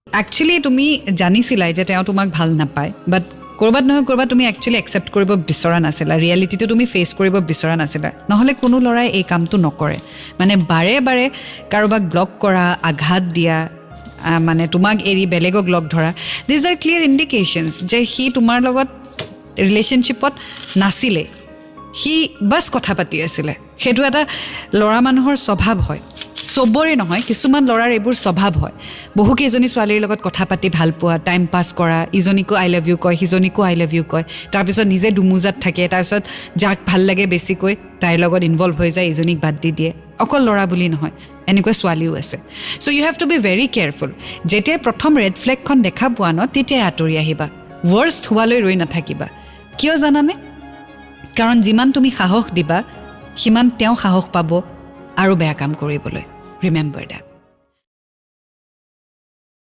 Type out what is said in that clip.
Actually তুমি জানিছিলাই যে তেওঁ তোমাক ভাল নাপায় বাট কৰবাত নহয় কৰবাত তুমি একচুয়ালি একসেপ্ট কৰিব বিচৰা নাছিলা ৰিয়েলিটিটো তুমি ফেস কৰিব বিচৰা নাছিলা নহলে কোনো লৰাই এই কামটো নকৰে মানে বাৰে বাৰে কাৰোবাক ব্লক কৰা আঘাত দিয়া মানে তোমাক এৰি বেলেগক লগ ধৰা দিস আৰ ক্লিয়াৰ ইন্ডিকেশনস যে হি তোমাৰ লগত ৰিলেশনশিপত নাছিলে হি বাস কথা পাতি আছিলে হেতু এটা লৰা মানুহৰ স্বভাৱ হয় সবৰে নহয় কিছুমান লৰাৰ এইবোৰ স্বভাৱ হয় বহু কেইজনী ছোৱালীৰ লগত কথা পাতি ভাল পোৱা টাইম পাস কৰা ইজনীকো আই লাভ ইউ কয় হিজনীকো আই লাভ ইউ কয় তাৰ পিছত নিজে দুমুজাত থাকে তাৰ পিছত যাক ভাল লাগে বেছিকৈ তাইৰ লগত ইনভলভ হৈ যায় ইজনীক বাদ দি দিয়ে অকল লৰা বুলি নহয় এনেকুৱা ছোৱালীও আছে so you have to be very careful যেতিয়া প্ৰথম ৰেড ফ্লেগখন দেখা পোৱা ন তেতিয়া আঁতৰি আহিবা ৱৰ্ষ্ট হোৱালৈ ৰৈ নাথাকিবা কিয় জানানে কাৰণ যিমান তুমি সাহস দিবা সিমান তেওঁ সাহস পাব আৰু বেয়া কাম কৰিবলৈ ৰিমেম্বাৰ দ্যাট